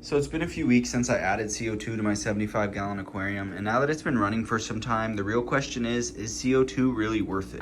So it's been a few weeks since I added CO2 to my 75-gallon aquarium, and now that it's been running for some time, the real question is CO2 really worth it?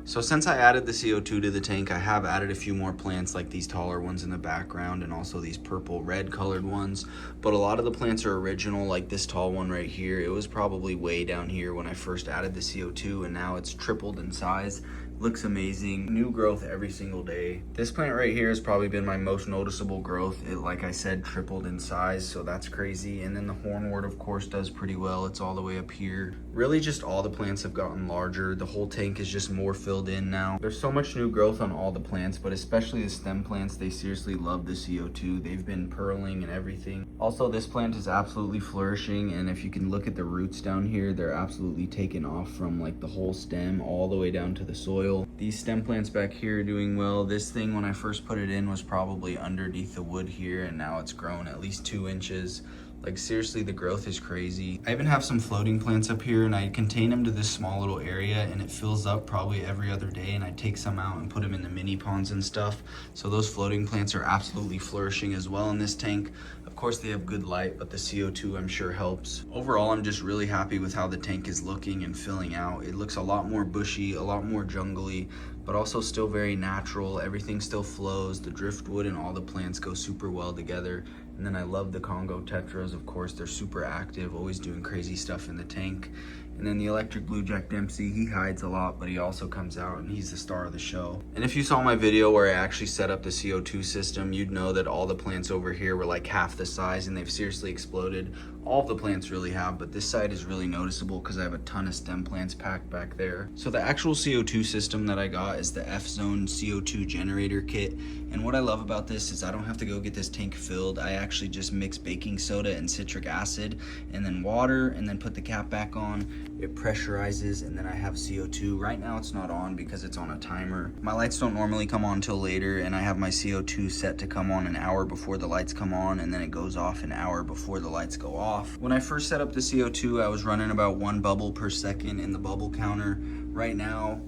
So since I added the CO2 to the tank, I have added a few more plants like these taller ones in the background and also these purple red colored ones. But a lot of the plants are original, like this tall one right here. It was probably way down here when I first added the CO2, and now it's tripled in size. Looks amazing. New growth every single day. This plant right here has probably been my most noticeable growth. It, like I said, tripled in size, so that's crazy. And then the hornwort, of course, does pretty well. It's all the way up here. Really just all the plants have gotten larger. The whole tank is just more filled in now. There's so much new growth on all the plants, but especially the stem plants, they seriously love the CO2. They've been pearling and everything. Also, this plant is absolutely flourishing, and if you can look at the roots down here, they're absolutely taken off from like the whole stem all the way down to the soil. These stem plants back here are doing well. This thing, when I first put it in, was probably underneath the wood here, and now it's grown at least 2 inches. Like seriously, the growth is crazy. I even have some floating plants up here, and I contain them to this small little area, and it fills up probably every other day, and I take some out and put them in the mini ponds and stuff. So those floating plants are absolutely flourishing as well in this tank. Of course, they have good light, but the CO2 I'm sure helps. Overall, I'm just really happy with how the tank is looking and filling out. It looks a lot more bushy, a lot more jungly, but also still very natural. Everything still flows. The driftwood and all the plants go super well together. And then I love the Congo tetras, of course. They're super active, always doing crazy stuff in the tank. And then the electric blue Jack Dempsey, he hides a lot, but he also comes out and he's the star of the show. And if you saw my video where I actually set up the CO2 system, you'd know that all the plants over here were like half the size, and they've seriously exploded. All of the plants really have, but this side is really noticeable because I have a ton of stem plants packed back there. So the actual CO2 system that I got is the F-Zone CO2 Generator Kit. And what I love about this is I don't have to go get this tank filled. I actually just mix baking soda and citric acid and then water, and then put the cap back on. It pressurizes, and then I have CO2. Right now it's not on because it's on a timer. My lights don't normally come on until later, and I have my CO2 set to come on an hour before the lights come on, and then it goes off an hour before the lights go off. When I first set up the CO2, I was running about 1 bubble per second in the bubble counter. Right now,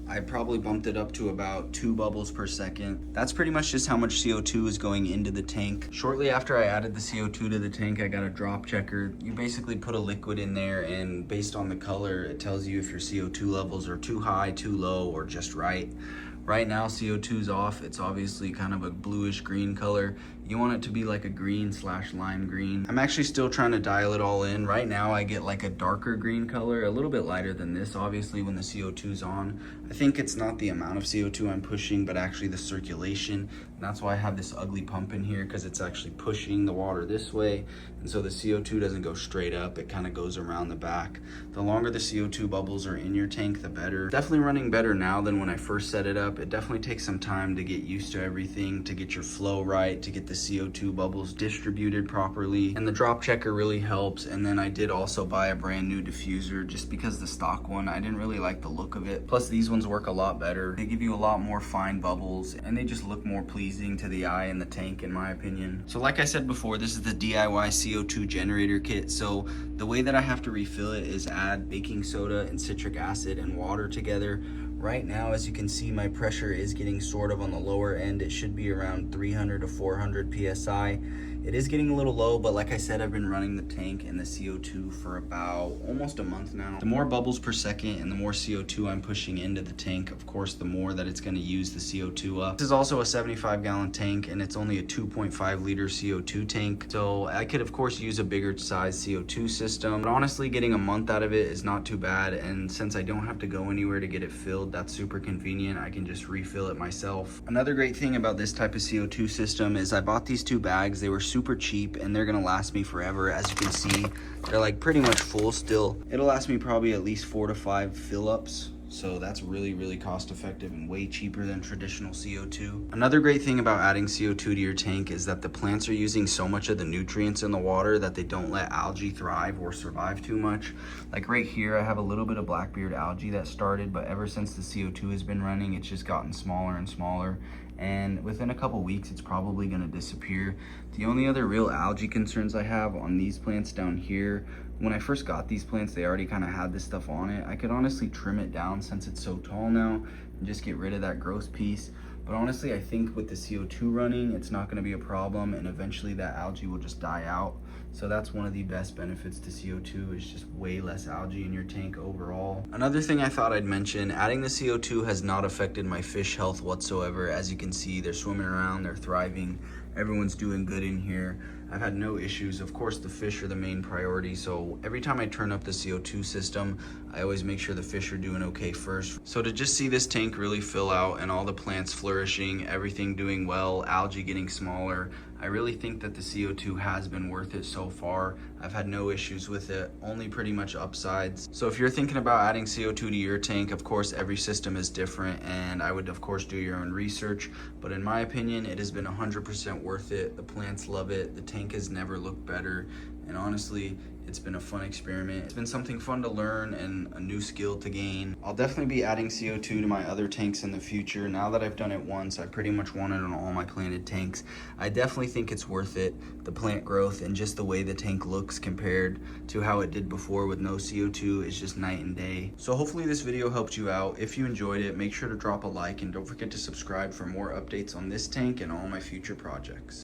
I probably bumped it up to about 2 bubbles per second. That's pretty much just how much CO2 is going into the tank. Shortly after I added the CO2 to the tank, I got a drop checker. You basically put a liquid in there, and based on the color, it tells you if your CO2 levels are too high, too low, or just right. Right now, CO2 is off. It's obviously kind of a bluish green color. You want it to be like a green/lime green. I'm actually still trying to dial it all in. Right now, I get like a darker green color, a little bit lighter than this, obviously, when the CO2 is on. I think it's not the amount of CO2 I'm pushing, but actually the circulation. And that's why I have this ugly pump in here, because it's actually pushing the water this way. And so the CO2 doesn't go straight up, it kind of goes around the back. The longer the CO2 bubbles are in your tank, the better. Definitely running better now than when I first set it up. It definitely takes some time to get used to everything, to get your flow right, to get the CO2 bubbles distributed properly. And the drop checker really helps. And then I did also buy a brand new diffuser, just because the stock one, I didn't really like the look of it. Plus these ones work a lot better. They give you a lot more fine bubbles, and they just look more pleasing to the eye in the tank, in my opinion. So like I said before, this is the DIY CO2 generator kit. So the way that I have to refill it is add baking soda and citric acid and water together. Right now, as you can see, my pressure is getting sort of on the lower end. It should be around 300 to 400 PSI. It is getting a little low, but like I said, I've been running the tank and the CO2 for about almost a month now. The more bubbles per second and the more CO2 I'm pushing into the tank, of course, the more that it's gonna use the CO2 up. This is also a 75-gallon tank, and it's only a 2.5 liter CO2 tank. So I could, of course, use a bigger size CO2 system, but honestly, getting a month out of it is not too bad. And since I don't have to go anywhere to get it filled, that's super convenient. I can just refill it myself. Another great thing about this type of CO2 system is I bought these 2 bags. They were super cheap, and they're gonna last me forever. As you can see, they're like pretty much full still. It'll last me probably at least 4 to 5 fill-ups. So that's really cost effective and way cheaper than traditional CO2. Another great thing about adding CO2 to your tank is that the plants are using so much of the nutrients in the water that they don't let algae thrive or survive too much. Like right here, I have a little bit of blackbeard algae that started, but ever since the CO2 has been running, it's just gotten smaller and smaller. and within a couple weeks it's probably going to disappear. The only other real algae concerns I have on these plants down here, when I first got these plants they already kind of had this stuff on it. I could honestly trim it down since it's so tall now and just get rid of that gross piece. But honestly, I think with the CO2 running, it's not gonna be a problem, and eventually that algae will just die out. So that's one of the best benefits to CO2, is just way less algae in your tank overall. Another thing I thought I'd mention, adding the CO2 has not affected my fish health whatsoever. As you can see, they're swimming around, they're thriving, everyone's doing good in here. I've had no issues. Of course, the fish are the main priority, so every time I turn up the CO2 system, I always make sure the fish are doing okay first. So to just see this tank really fill out and all the plants flourishing, everything doing well, algae getting smaller, I really think that the CO2 has been worth it so far. I've had no issues with it, only pretty much upsides. So if you're thinking about adding CO2 to your tank, of course every system is different, and I would of course do your own research, but in my opinion it has been 100% worth it. The plants love it, the tank has never looked better, and honestly it's been a fun experiment. It's been something fun to learn and a new skill to gain. I'll definitely be adding CO2 to my other tanks in the future. Now that I've done it once, I pretty much want it on all my planted tanks. I definitely think it's worth it. The plant growth and just the way the tank looks compared to how it did before with no CO2 is just night and day. So hopefully this video helped you out. If you enjoyed it, make sure to drop a like and don't forget to subscribe for more updates on this tank and all my future projects.